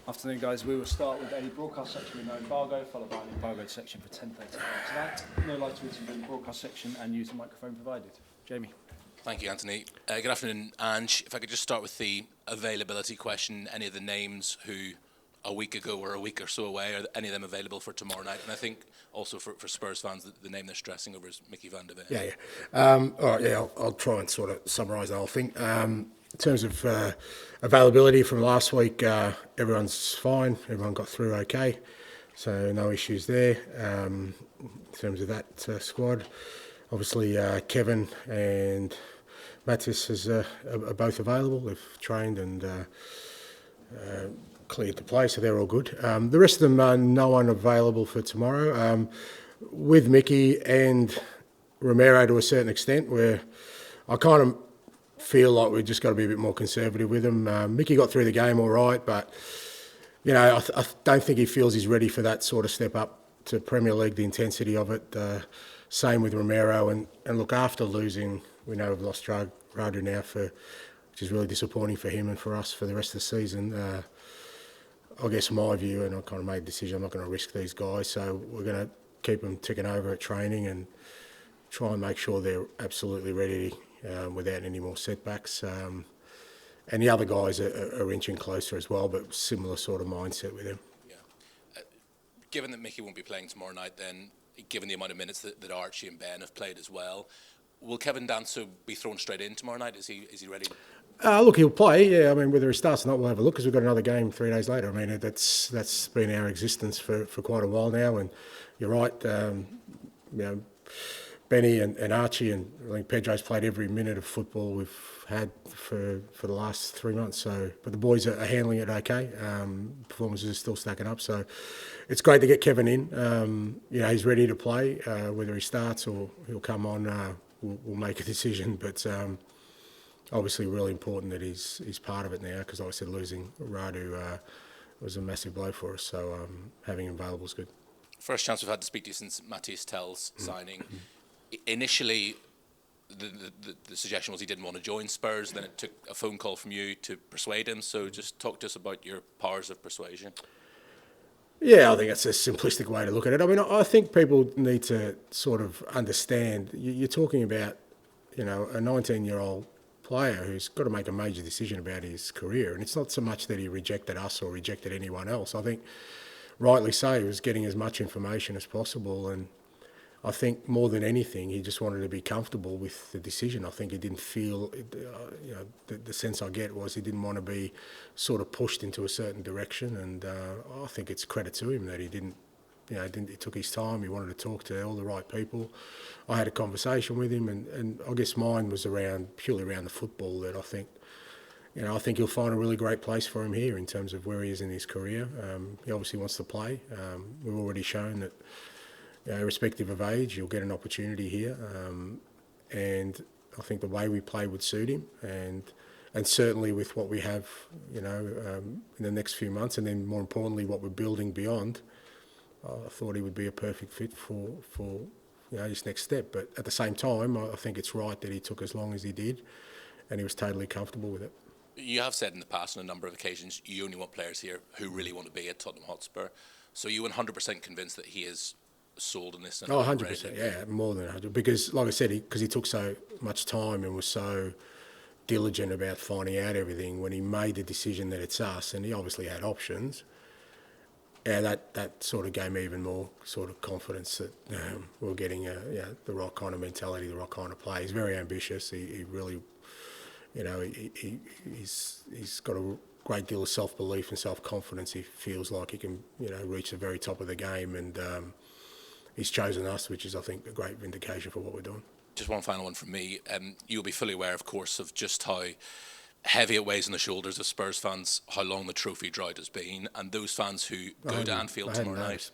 Afternoon, guys. We will start with a broadcast section with no embargo, followed by an embargoed section for 10:30 tonight. No live tweeting in the broadcast section and use the microphone provided. Jamie. Thank you, Anthony. Good afternoon, Ange. If I could just start with the availability question, any of the names who a week ago were a week or so away, are any of them available for tomorrow night? And I think also for Spurs fans, the name they're stressing over is Mickey van der Ven. All right, I'll try and sort of summarise the whole thing. In terms of availability from last week, everyone's fine. Everyone got through okay, so no issues there. In terms of that squad, obviously Kevin and Matis are both available. They've trained and cleared to play, so they're all good. The rest of them, no one available for tomorrow. With Mickey and Romero to a certain extent, where I kind of feel like we've just got to be a bit more conservative with him. Mickey got through the game all right, but I don't think he feels he's ready for that sort of step up to Premier League, the intensity of it. Same with Romero, and look, after losing, we know we've lost Radu now, which is really disappointing for him and for us for the rest of the season. I guess my view, and I kind of made the decision, I'm not going to risk these guys, so we're going to keep them ticking over at training and try and make sure they're absolutely ready without any more setbacks. And the other guys are inching closer as well, but similar sort of mindset with them. Yeah. Given that Mickey won't be playing tomorrow night, then, given the amount of minutes that Archie and Ben have played as well, will Kevin Danso be thrown straight in tomorrow night? Is he ready? Look, he'll play. Yeah, I mean, whether he starts or not, we'll have a look because we've got another game 3 days later. I mean, that's been our existence for quite a while now. And you're right. Benny and Archie, and I think Pedro's played every minute of football we've had for the last 3 months. So, but the boys are handling it okay. Performances are still stacking up. So, it's great to get Kevin in. He's ready to play. Whether he starts or he'll come on, we'll make a decision. But obviously, really important that he's part of it now because, like I said, losing Radu was a massive blow for us. So, having him available is good. First chance we've had to speak to you since Matthias Tel's signing. Initially, the suggestion was he didn't want to join Spurs. Then it took a phone call from you to persuade him. So just talk to us about your powers of persuasion. Yeah, I think that's a simplistic way to look at it. I mean, I think people need to sort of understand. You're talking about, a 19-year-old player who's got to make a major decision about his career. And it's not so much that he rejected us or rejected anyone else. I think, rightly so, he was getting as much information as possible. And I think more than anything, he just wanted to be comfortable with the decision. I think he didn't feel, the sense I get was he didn't want to be sort of pushed into a certain direction. And I think it's credit to him that he didn't, he took his time. He wanted to talk to all the right people. I had a conversation with him, and I guess mine was purely around the football. That I think he'll find a really great place for him here in terms of where he is in his career. He obviously wants to play. We've already shown that. Irrespective of age, you'll get an opportunity here, and I think the way we play would suit him, and certainly with what we have, in the next few months, and then more importantly, what we're building beyond. I thought he would be a perfect fit for his next step. But at the same time, I think it's right that he took as long as he did, and he was totally comfortable with it. You have said in the past on a number of occasions you only want players here who really want to be at Tottenham Hotspur. So are you 100% convinced that he is sold on this? 100%, yeah, more than 100%. Because, like I said, because he took so much time and was so diligent about finding out everything, when he made the decision that it's us, and he obviously had options, that sort of gave me even more sort of confidence that we're getting the right kind of mentality, the right kind of play. He's very ambitious. He really, he's got a great deal of self-belief and self-confidence. He feels like he can, reach the very top of the game, and he's chosen us, which is, I think, a great vindication for what we're doing. Just one final one from me. You'll be fully aware, of course, of just how heavy it weighs on the shoulders of Spurs fans, how long the trophy drought has been, and those fans who go to Anfield tomorrow night.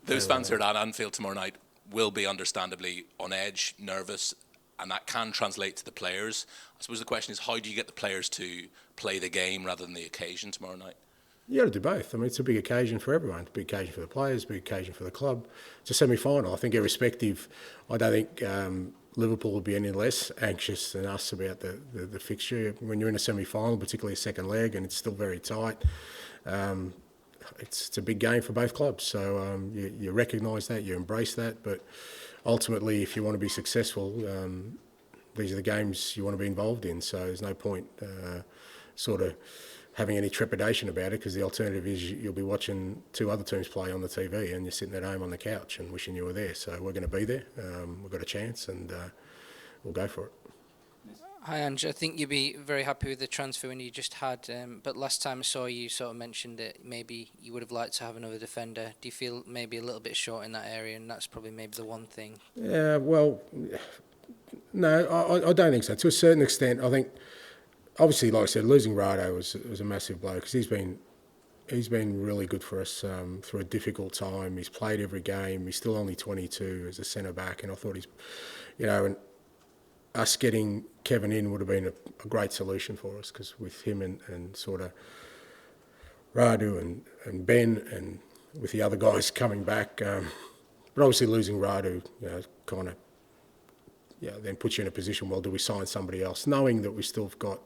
Those fans who are at Anfield tomorrow night will be understandably on edge, nervous, and that can translate to the players. I suppose the question is, how do you get the players to play the game rather than the occasion tomorrow night? You got to do both. I mean, it's a big occasion for everyone. It's a big occasion for the players, a big occasion for the club. It's a semi-final. I think irrespective, I don't think Liverpool would be any less anxious than us about the fixture. When you're in a semi-final, particularly a second leg, and it's still very tight, it's a big game for both clubs. So you recognise that, you embrace that, but ultimately, if you want to be successful, these are the games you want to be involved in. So there's no point sort of having any trepidation about it, because the alternative is you'll be watching two other teams play on the TV and you're sitting at home on the couch and wishing you were there. So we're going to be there. We've got a chance, and we'll go for it. Hi Ange, I think you'd be very happy with the transfer window you just had, but last time I saw you sort of mentioned that maybe you would have liked to have another defender. Do you feel maybe a little bit short in that area, and that's probably maybe the one thing? Yeah, well, no, I don't think so. To a certain extent, I think, obviously, like I said, losing Rado was a massive blow, because he's been really good for us through a difficult time. He's played every game. He's still only 22 as a centre back, and I thought and us getting Kevin in would have been a great solution for us, because with him and sort of Radu and Ben, and with the other guys coming back, but obviously losing Radu, kind of, then puts you in a position, well, do we sign somebody else? Knowing that we still have got,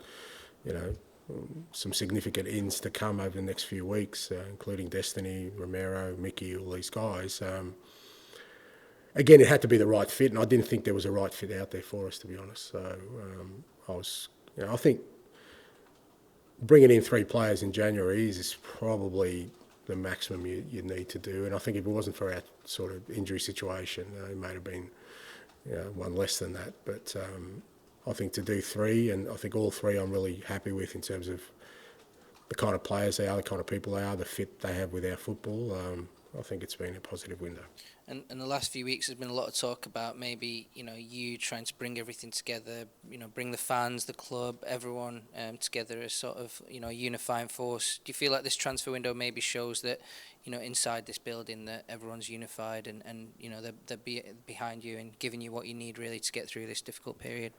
some significant ins to come over the next few weeks, including Destiny, Romero, Mickey, all these guys. Again, it had to be the right fit, and I didn't think there was a right fit out there for us, to be honest. So I think bringing in 3 players in January is probably the maximum you need to do. And I think if it wasn't for our sort of injury situation, it may have been one less than that. But I think to do 3, and I think all 3 I'm really happy with in terms of the kind of players they are, the kind of people they are, the fit they have with our football. I think it's been a positive window. And in the last few weeks, there's been a lot of talk about maybe, you trying to bring everything together, bring the fans, the club, everyone together as sort of, a unifying force. Do you feel like this transfer window maybe shows that, inside this building, that everyone's unified and they're behind you and giving you what you need really to get through this difficult period?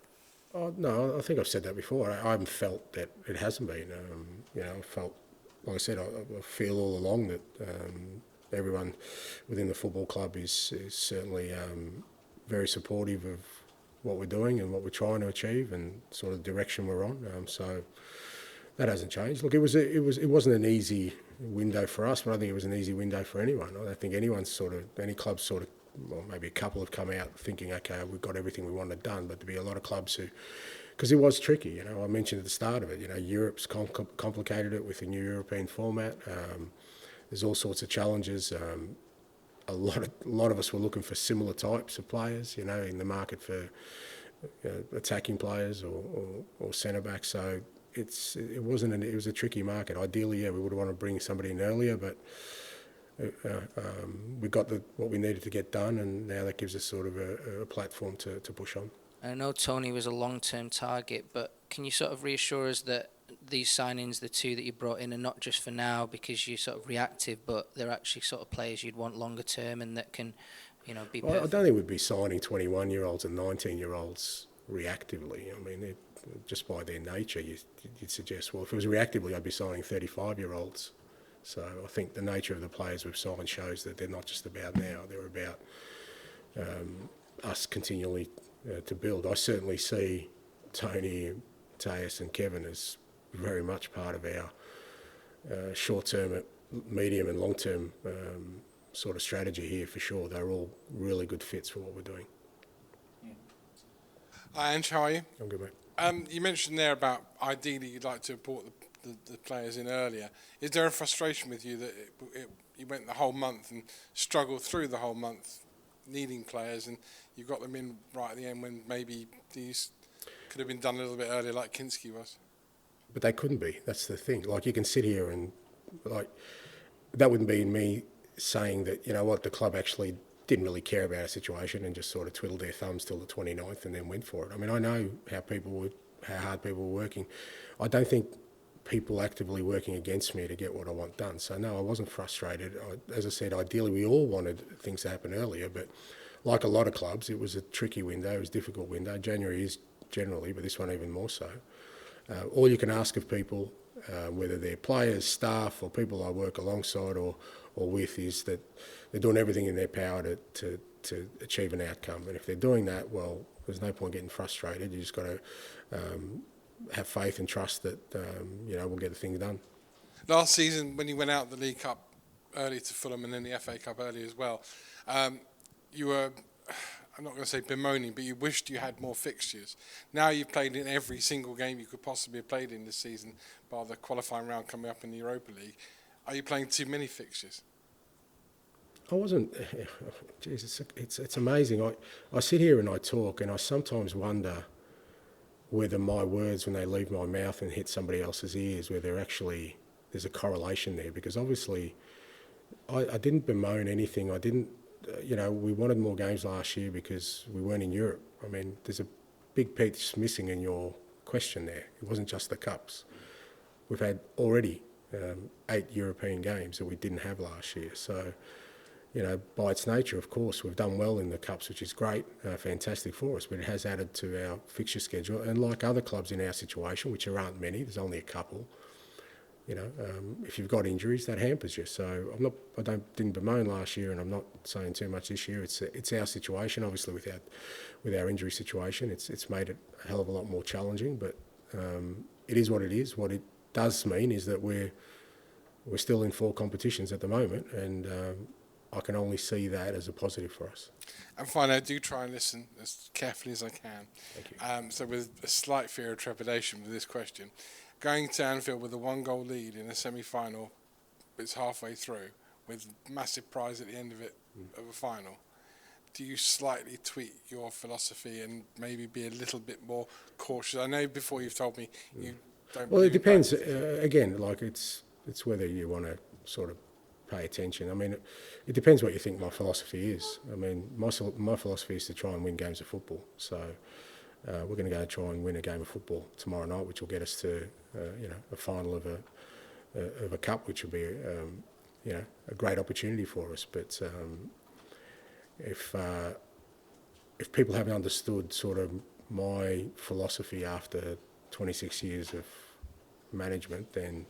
Oh, no, I think I've said that before. I haven't felt that it hasn't been. I felt, like I said, I feel all along that everyone within the football club is certainly very supportive of what we're doing and what we're trying to achieve and sort of direction we're on. So that hasn't changed. Look, it wasn't an easy window for us, but I think it was an easy window for anyone. I don't think any club sort of, well, maybe a couple have come out thinking, okay, we've got everything we wanted done, but there'd be a lot of clubs who, because it was tricky. I mentioned at the start of it, Europe's complicated it with the new European format. There's all sorts of challenges. A lot of us were looking for similar types of players, in the market for attacking players or centre backs. So it was a tricky market. Ideally, we would want to bring somebody in earlier, but we got what we needed to get done, and now that gives us sort of a platform to push on. I know Tony was a long-term target, but can you sort of reassure us that these signings, the 2 that you brought in, are not just for now because you're sort of reactive, but they're actually sort of players you'd want longer term and that can, be perfect? I don't think we'd be signing 21-year-olds and 19-year-olds reactively. I mean, just by their nature, you'd suggest, well, if it was reactively, I'd be signing 35-year-olds. So I think the nature of the players we've signed shows that they're not just about now, they're about us continually to build. I certainly see Tony, Tejas and Kevin as very much part of our short-term, medium and long-term sort of strategy here for sure. They're all really good fits for what we're doing. Hi Ange, how are you? I'm good, mate. You mentioned there about ideally you'd like to have brought the players in earlier. Is there a frustration with you that you went the whole month and struggled through the whole month needing players, and you got them in right at the end when maybe these could have been done a little bit earlier like Kinski was? But they couldn't be. That's the thing. Like, you can sit here and, that wouldn't be me saying that, the club actually didn't really care about our situation and just sort of twiddled their thumbs till the 29th and then went for it. I mean, I know how hard people were working. I don't think people actively working against me to get what I want done. So no, I wasn't frustrated. As I said, ideally we all wanted things to happen earlier, but like a lot of clubs, it was a tricky window, it was a difficult window. January is generally, but this one even more so. All you can ask of people, whether they're players, staff or people I work alongside or with, is that they're doing everything in their power to to achieve an outcome. And if they're doing that, well, there's no point getting frustrated. You just got to have faith and trust that we'll get the thing done. Last season, when you went out the League Cup early to Fulham and then the FA Cup early as well, you were, I'm not going to say bemoaning, but you wished you had more fixtures. Now you've played in every single game you could possibly have played in this season, bar the qualifying round coming up in the Europa League. Are you playing too many fixtures? I wasn't. Jeez, it's amazing. I sit here and I talk, and I sometimes wonder whether my words, when they leave my mouth and hit somebody else's ears, whether there's a correlation there. Because obviously, I didn't bemoan anything. I didn't. We wanted more games last year because we weren't in Europe. I mean, there's a big piece missing in your question there. It wasn't just the cups. We've had already 8 European games that we didn't have last year. So, by its nature, of course, we've done well in the Cups, which is great, fantastic for us, but it has added to our fixture schedule. And like other clubs in our situation, which there aren't many, there's only a couple, if you've got injuries, that hampers you. So didn't bemoan last year, and I'm not saying too much this year. It's our situation, obviously, with our injury situation. It's made it a hell of a lot more challenging, but it is what it is. What it does mean is that we're still in 4 competitions at the moment, and I can only see that as a positive for us. And finally, I do try and listen as carefully as I can. Thank you. So with a slight fear of trepidation with this question, going to Anfield with a 1-goal lead in a semi-final, it's halfway through, with massive prize at the end of it, of a final, do you slightly tweak your philosophy and maybe be a little bit more cautious? I know before you've told me you don't... Well, it depends. Again, like it's whether you want to sort of pay attention. I mean, it depends what you think my philosophy is. I mean, my philosophy is to try and win games of football. So we're going to go try and win a game of football tomorrow night, which will get us to a final of a cup, which will be a great opportunity for us. But if people haven't understood sort of my philosophy after 26 years of management, then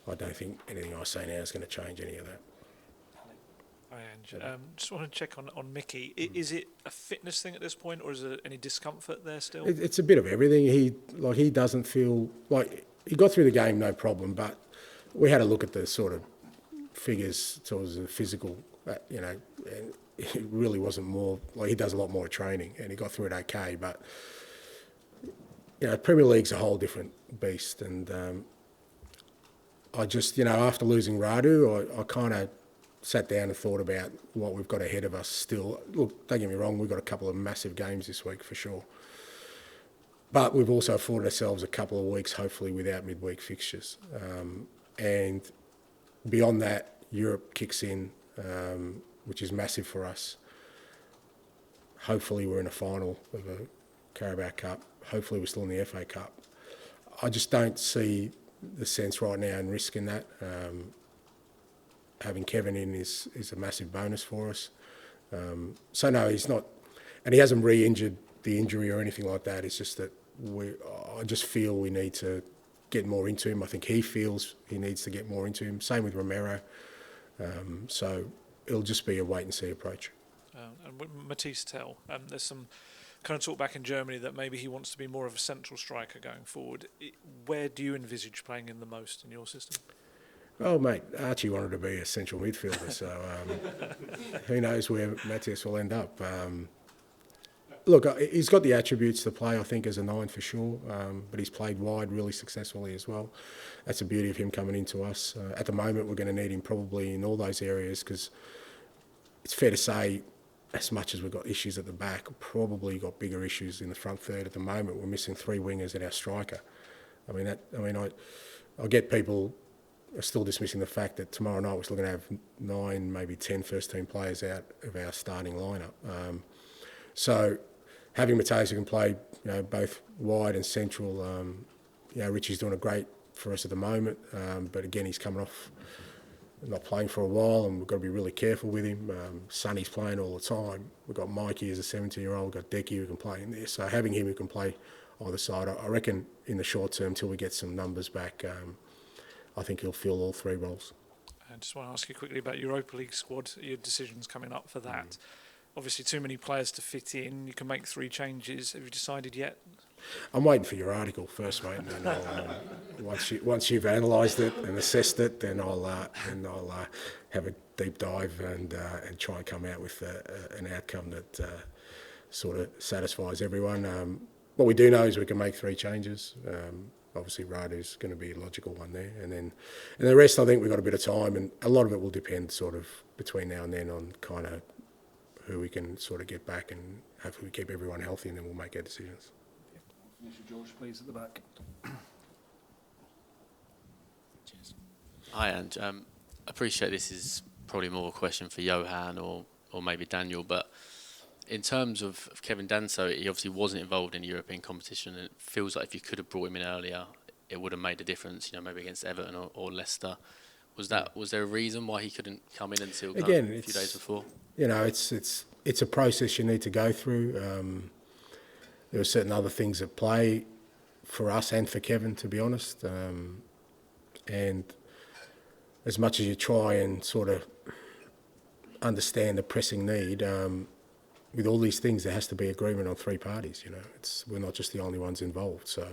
I don't think anything I say now is going to change any of that. Hi, Ange. Just want to check on Mickey. Is it a fitness thing at this point, or is there any discomfort there still? It's a bit of everything. He doesn't feel like he got through the game no problem, but we had a look at the sort of figures towards the physical, and it really wasn't more like he does a lot more training, and he got through it okay. But Premier League's a whole different beast, and I just, after losing Radu, I kind of sat down and thought about what we've got ahead of us still. Look, don't get me wrong, we've got a couple of massive games this week for sure. But we've also afforded ourselves a couple of weeks, hopefully, without midweek fixtures. And beyond that, Europe kicks in, which is massive for us. Hopefully we're in a final of a Carabao Cup. Hopefully we're still in the FA Cup. I just don't see the sense right now in risking that. Having Kevin in is a massive bonus for us. So no, he's not, and he hasn't re-injured the injury or anything like that. It's just that I just feel we need to get more into him. I think he feels he needs to get more into him. Same with Romero. So it'll just be a wait and see approach. And with Matisse TEL, there's some kind of talk back in Germany that maybe he wants to be more of a central striker going forward. Where do you envisage playing him the most in your system? Oh, mate, Archie wanted to be a central midfielder, so who knows where Matisse will end up. Look, he's got the attributes to play, I think, as a 9 for sure, but he's played wide really successfully as well. That's the beauty of him coming into us. At the moment, we're going to need him probably in all those areas because it's fair to say, as much as we've got issues at the back, probably got bigger issues in the front third at the moment. We're missing 3 wingers at our striker. I get people are still dismissing the fact that tomorrow night we're still going to have 9, maybe 10 first-team players out of our starting lineup. So having Matisse who can play, both wide and central, Richie's doing a great for us at the moment. But again, he's coming off not playing for a while, and we've got to be really careful with him. Sonny's playing all the time. We've got Mikey as a 17-year-old. We've got Decky who can play in there. So having him who can play either side, I reckon in the short term, till we get some numbers back, I think he'll fill all 3 roles. I just want to ask you quickly about Europa League squad, your decisions coming up for that. obviously too many players to fit in. You can make 3 changes. Have you decided yet? I'm waiting for your article first, mate, and then once you've analysed it and assessed it, then I'll have a deep dive and try and come out with an outcome that sort of satisfies everyone. What we do know is we can make 3 changes. Obviously, Radu's going to be a logical one there, and the rest I think we've got a bit of time, and a lot of it will depend sort of between now and then on kind of who we can sort of get back, and hopefully we keep everyone healthy, and then we'll make our decisions. George, please, at the back. Cheers. Hi, Ange. I appreciate this is probably more a question for Johan or maybe Daniel, but in terms of Kevin Danso, he obviously wasn't involved in the European competition, and it feels like if you could have brought him in earlier, it would have made a difference, maybe against Everton or Leicester. Was there a reason why he couldn't come in until a few days before? It's a process you need to go through. There are certain other things at play for us and for Kevin, to be honest. And as much as you try and sort of understand the pressing need, with all these things, there has to be agreement on 3 parties. We're not just the only ones involved. So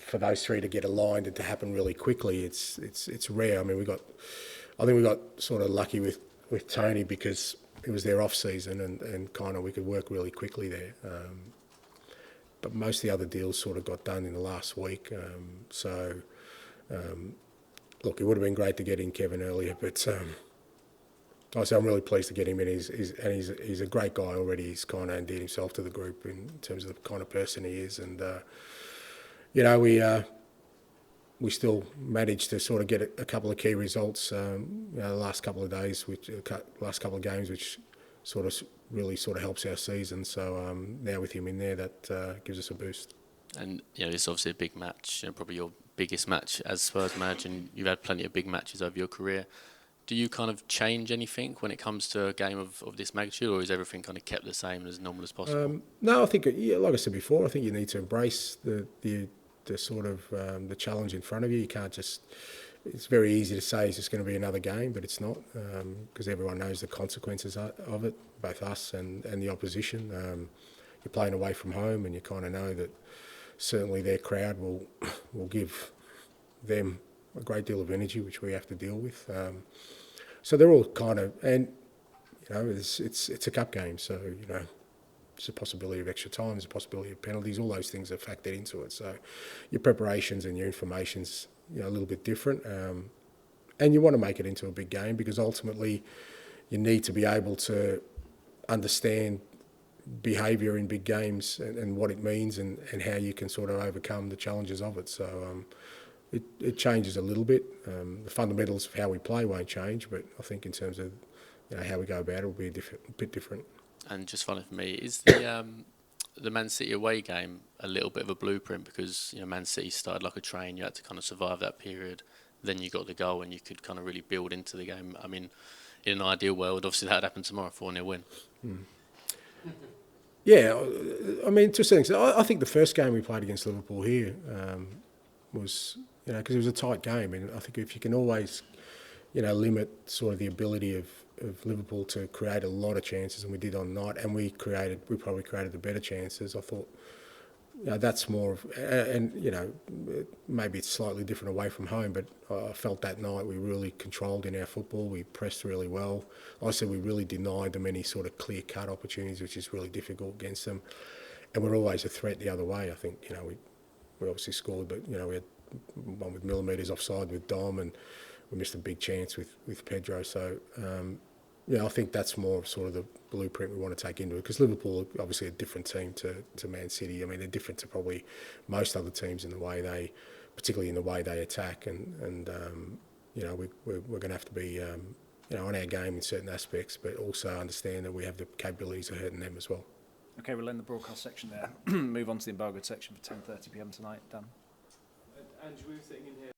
for those 3 to get aligned and to happen really quickly, it's rare. I mean, I think we got sort of lucky with Tony because it was their off season and kind of we could work really quickly there. But most of the other deals sort of got done in the last week. Look, it would have been great to get in Kevin earlier, but I'm really pleased to get him in. He's a great guy already. He's kind of endeared himself to the group in terms of the kind of person he is. And, we still managed to sort of get a couple of key results, the last couple of days, last couple of games, which sort of really sort of helps our season. So now with him in there, that gives us a boost. And it's obviously a big match, probably your biggest match as Spurs manager, and you've had plenty of big matches over your career. Do you kind of change anything when it comes to a game of this magnitude, or is everything kind of kept the same and as normal as possible? No, I think, like I said before, I think you need to embrace the sort of the challenge in front of you. You can't just. It's very easy to say it's just going to be another game, but it's not, because everyone knows the consequences of it, both us and the opposition. You're playing away from home, and you kind of know that certainly their crowd will give them a great deal of energy, which we have to deal with. So they're all kind of, and it's a cup game, so there's a possibility of extra time, there's a possibility of penalties, all those things are factored into it. So your preparations and your information's a little bit different, and you want to make it into a big game because ultimately you need to be able to understand behaviour in big games and what it means and how you can sort of overcome the challenges of it. So it changes a little bit. The fundamentals of how we play won't change, but I think in terms of how we go about it will be a bit different. And just finally for me, is the Man City away game a little bit of a blueprint because Man City started like a train, you had to kind of survive that period, then you got the goal and you could kind of really build into the game. I mean, in an ideal world, obviously that would happen tomorrow, 4-0 win. Yeah, I mean, to a certain extent, I think the first game we played against Liverpool here was, because it was a tight game, and I think if you can always, limit sort of the ability of Liverpool to create a lot of chances, and we did on night, and we probably created the better chances. I thought, that's more of, and maybe it's slightly different away from home, but I felt that night we really controlled in our football. We pressed really well. I said we really denied them any sort of clear-cut opportunities, which is really difficult against them. And we're always a threat the other way. I think, we obviously scored, but, we had one with millimetres offside with Dom, and we missed a big chance with Pedro. So, I think that's more of sort of the blueprint we want to take into it, because Liverpool are obviously a different team to Man City. I mean, they're different to probably most other teams in the way particularly in the way they attack, and we're going to have to be on our game in certain aspects, but also understand that we have the capabilities of hurting them as well. Okay, we'll end the broadcast section there. Move on to the embargoed section for 10:30 p.m. tonight. Dan. Ange, we were sitting in here.